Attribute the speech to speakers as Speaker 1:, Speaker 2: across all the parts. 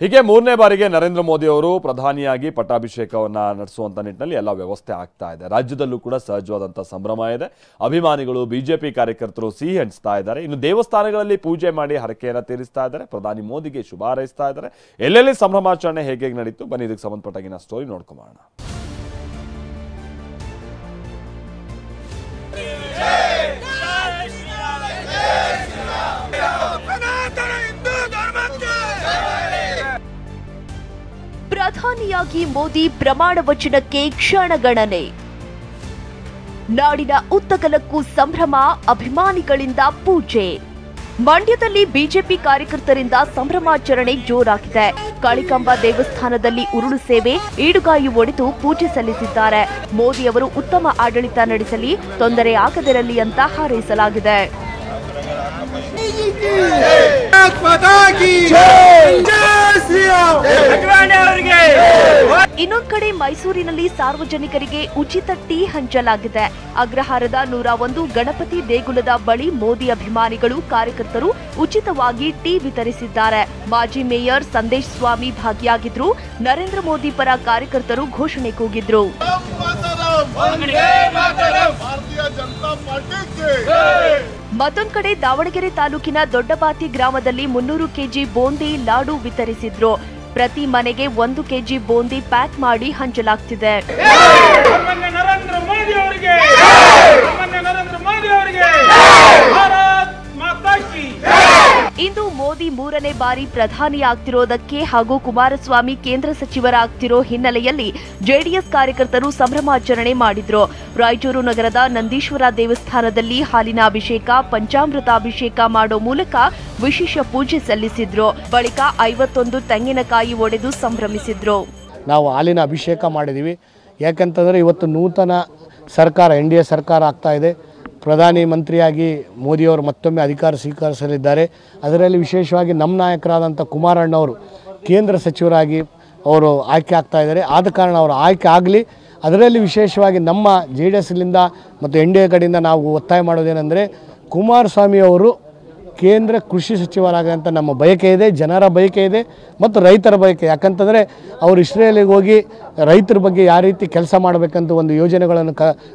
Speaker 1: ಹೀಗೆ ಮೂರನೇ ಬಾರಿಗೆ ನರೇಂದ್ರ ಮೋದಿ ಅವರು ಪ್ರಧಾನಿಯಾಗಿ ಪಟ್ಟಾಭಿಷೇಕವನ್ನ ನಡೆಸುವಂತ ನಿಟ್ಟಿನಲ್ಲಿ ಎಲ್ಲ ವ್ಯವಸ್ಥೆ ಆಗ್ತಾ ಇದೆ. ರಾಜ್ಯದಲ್ಲೂ ಕೂಡ ಸಹಜವಾದಂತ ಸಂಭ್ರಮ ಇದೆ. ಅಭಿಮಾನಿಗಳು, ಬಿಜೆಪಿ ಕಾರ್ಯಕರ್ತರು ಸಿಹಿ ಹಂಚ್ತಾ ಇದ್ದಾರೆ. ಇನ್ನು ದೇವಸ್ಥಾನಗಳಲ್ಲಿ ಪೂಜೆ ಮಾಡಿ ಹರಕೆಯನ್ನ ತೀರಿಸ್ತಾ ಇದ್ದಾರೆ. ಪ್ರಧಾನಿ ಮೋದಿಗೆ ಶುಭ ಹಾರೈಸ್ತಾ ಇದ್ದಾರೆ. ಎಲ್ಲೆಲ್ಲಿ ಸಂಭ್ರಮಾಚರಣೆ ಹೇಗೆ ನಡೀತು ಬನ್ನಿ ಇದಕ್ಕೆ ಸಂಬಂಧಪಟ್ಟಾಗಿನ ಸ್ಟೋರಿ ನೋಡ್ಕೊಂಬೋಣ.
Speaker 2: ಪ್ರಧಾನಿಯಾಗಿ ಮೋದಿ ಪ್ರಮಾಣ ವಚನಕ್ಕೆ ಕ್ಷಣಗಣನೆ. ನಾಡಿನ ಉದ್ದಗಲಕ್ಕೂ ಸಂಭ್ರಮ, ಅಭಿಮಾನಿಗಳಿಂದ ಪೂಜೆ. ಮಂಡ್ಯದಲ್ಲಿ ಬಿಜೆಪಿ ಕಾರ್ಯಕರ್ತರಿಂದ ಸಂಭ್ರಮಾಚರಣೆ ಜೋರಾಗಿದೆ. ಕಾಳಿಕಾಂಬ ದೇವಸ್ಥಾನದಲ್ಲಿ ಉರುಳು ಸೇವೆ, ಈಡುಗಾಯಿ ಒಡೆದು ಪೂಜೆ ಸಲ್ಲಿಸಿದ್ದಾರೆ. ಮೋದಿ ಅವರು ಉತ್ತಮ ಆಡಳಿತ ನಡೆಸಲಿ, ತೊಂದರೆ ಆಗದಿರಲಿ ಅಂತ ಹಾರೈಸಲಾಗಿದೆ. ಇನ್ನೊಂದು ಕಡೆ ಮೈಸೂರಿನಲ್ಲಿ ಸಾರ್ವಜನಿಕರಿಗೆ ಉಚಿತ ಟೀ ಹಂಚಲಾಗಿದೆ. ಅಗ್ರಹಾರದ 101 ಗಣಪತಿ ದೇಗುಲದ ಬಳಿ ಮೋದಿ ಅಭಿಮಾನಿಗಳು, ಕಾರ್ಯಕರ್ತರು ಉಚಿತವಾಗಿ ಟೀ ವಿತರಿಸಿದ್ದಾರೆ. ಮಾಜಿ ಮೇಯರ್ ಸಂದೇಶ್ ಸ್ವಾಮಿ ಭಾಗಿಯಾಗಿದ್ರು. ನರೇಂದ್ರ ಮೋದಿ ಪರ ಕಾರ್ಯಕರ್ತರು ಘೋಷಣೆ ಕೂಗಿದ್ರು. ಮತ್ತೊಂದು ಕಡೆ ದಾವಣಗೆರೆ ತಾಲೂಕಿನ ದೊಡ್ಡಬಾತಿ ಗ್ರಾಮದಲ್ಲಿ 300 ಕೆಜಿ ಬೂಂದಿ ಲಾಡು ವಿತರಿಸಿದ್ರು. ಪ್ರತಿ ಮನೆಗೆ 1 ಕೆಜಿ ಬೂಂದಿ ಪ್ಯಾಕ್ ಮಾಡಿ ಹಂಚಲಾಗ್ತಿದೆ. ಇಂದು ಮೋದಿ 3ನೇ ಬಾರಿ ಪ್ರಧಾನಿ ಆಗ್ತಿರೋದಕ್ಕೆ ಹಾಗೂ ಕುಮಾರಸ್ವಾಮಿ ಕೇಂದ್ರ ಸಚಿವರಾಗ್ತಿರೋ ಹಿನ್ನೆಲೆಯಲ್ಲಿ ಜೆಡಿಎಸ್ ಕಾರ್ಯಕರ್ತರು ಸಂಭ್ರಮಾಚರಣೆ ಮಾಡಿದ್ರು. ರಾಯಚೂರು ನಗರದ ನಂದೀಶ್ವರ ದೇವಸ್ಥಾನದಲ್ಲಿ ಹಾಲಿನ ಅಭಿಷೇಕ, ಪಂಚಾಮೃತಾಭಿಷೇಕ ಮಾಡೋ ಮೂಲಕ ವಿಶೇಷ ಪೂಜೆ ಸಲ್ಲಿಸಿದ್ರು. ಬಳಿಕ 51 ತೆಂಗಿನಕಾಯಿ ಒಡೆದು ಸಂಭ್ರಮಿಸಿದ್ರು.
Speaker 3: ನಾವು ಹಾಲಿನ ಅಭಿಷೇಕ ಮಾಡಿದ್ದೀವಿ. ಯಾಕಂತಂದರೆ ಇವತ್ತು ನೂತನ ಸರ್ಕಾರ, NDA ಸರ್ಕಾರ ಆಗ್ತಾ ಇದೆ. ಪ್ರಧಾನಿ ಮಂತ್ರಿಯಾಗಿ ಮೋದಿಯವರು ಮತ್ತೊಮ್ಮೆ ಅಧಿಕಾರ ಸ್ವೀಕರಿಸಲಿದ್ದಾರೆ. ಅದರಲ್ಲಿ ವಿಶೇಷವಾಗಿ ನಮ್ಮ ನಾಯಕರಾದಂಥ ಕುಮಾರಣ್ಣವರು ಕೇಂದ್ರ ಸಚಿವರಾಗಿ ಅವರು ಆಯ್ಕೆ ಆಗ್ತಾ ಇದ್ದಾರೆ. ಆದ ಕಾರಣ ಅವರು ಆಯ್ಕೆ ಆಗಲಿ. ಅದರಲ್ಲಿ ವಿಶೇಷವಾಗಿ ನಮ್ಮ JDSಲಿಂದ ಮತ್ತು NDA ಕಡೆಯಿಂದ ನಾವು ಒತ್ತಾಯ ಮಾಡೋದೇನೆಂದರೆ ಕುಮಾರಸ್ವಾಮಿಯವರು ಕೇಂದ್ರ ಕೃಷಿ ಸಚಿವರಾಗಂತ ನಮ್ಮ ಬಯಕೆ ಇದೆ, ಜನರ ಬಯಕೆ ಇದೆ ಮತ್ತು ರೈತರ ಬಯಕೆ. ಯಾಕಂತಂದರೆ ಅವರು ಇಸ್ರೇಲಿಗೆ ಹೋಗಿ ರೈತರ ಬಗ್ಗೆ ಯಾವ ರೀತಿ ಕೆಲಸ ಮಾಡಬೇಕಂತ ಒಂದು ಯೋಜನೆಗಳನ್ನು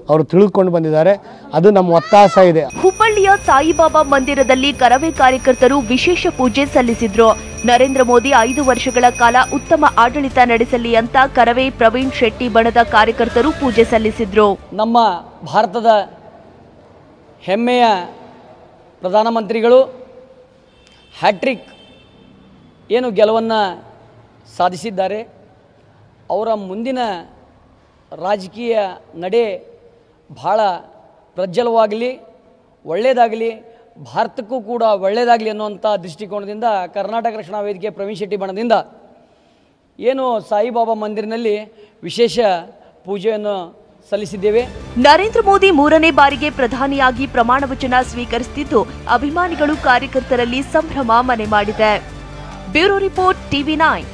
Speaker 3: ಅವರು ತಿಳಿದುಕೊಂಡು ಬಂದಿದ್ದಾರೆ. ಅದು ನಮ್ಮ ಒತ್ತಾಸ ಇದೆ.
Speaker 2: ಹುಬ್ಬಳ್ಳಿಯ ಸಾಯಿಬಾಬಾ ಮಂದಿರದಲ್ಲಿ ಕರವೇ ಕಾರ್ಯಕರ್ತರು ವಿಶೇಷ ಪೂಜೆ ಸಲ್ಲಿಸಿದ್ರು. ನರೇಂದ್ರ ಮೋದಿ 5 ವರ್ಷಗಳ ಕಾಲ ಉತ್ತಮ ಆಡಳಿತ ನಡೆಸಲಿ ಅಂತ ಕರವೇ ಪ್ರವೀಣ್ ಶೆಟ್ಟಿ ಬಣದ ಕಾರ್ಯಕರ್ತರು ಪೂಜೆ ಸಲ್ಲಿಸಿದ್ರು.
Speaker 4: ನಮ್ಮ ಭಾರತದ ಹೆಮ್ಮೆಯ ಪ್ರಧಾನಮಂತ್ರಿಗಳು ಹ್ಯಾಟ್ರಿಕ್ ಏನು ಗೆಲುವನ್ನು ಸಾಧಿಸಿದ್ದಾರೆ. ಅವರ ಮುಂದಿನ ರಾಜಕೀಯ ನಡೆ ಬಹಳ ಪ್ರಜ್ವಲವಾಗಲಿ, ಒಳ್ಳೆಯದಾಗಲಿ, ಭಾರತಕ್ಕೂ ಕೂಡ ಒಳ್ಳೆಯದಾಗಲಿ ಅನ್ನುವಂಥ ದೃಷ್ಟಿಕೋನದಿಂದ ಕರ್ನಾಟಕ ರಕ್ಷಣಾ ವೇದಿಕೆ ಪ್ರವೀಣ್ ಶೆಟ್ಟಿ ಬಣದಿಂದ ಏನು ಸಾಯಿಬಾಬಾ ಮಂದಿರನಲ್ಲಿ ವಿಶೇಷ ಪೂಜೆಯನ್ನು ಸಲ್ಲಿಸಿದ್ದೇವೆ.
Speaker 2: ನರೇಂದ್ರ ಮೋದಿ 3ನೇ ಬಾರಿಗೆ ಪ್ರಧಾನಿಯಾಗಿ ಪ್ರಮಾಣ ವಚನ ಸ್ವೀಕರಿಸುತ್ತಿದ್ದು, ಅಭಿಮಾನಿಗಳು, ಕಾರ್ಯಕರ್ತರಲ್ಲಿ ಸಂಭ್ರಮ ಮನೆ ಮಾಡಿದೆ. Bureau report, TV9.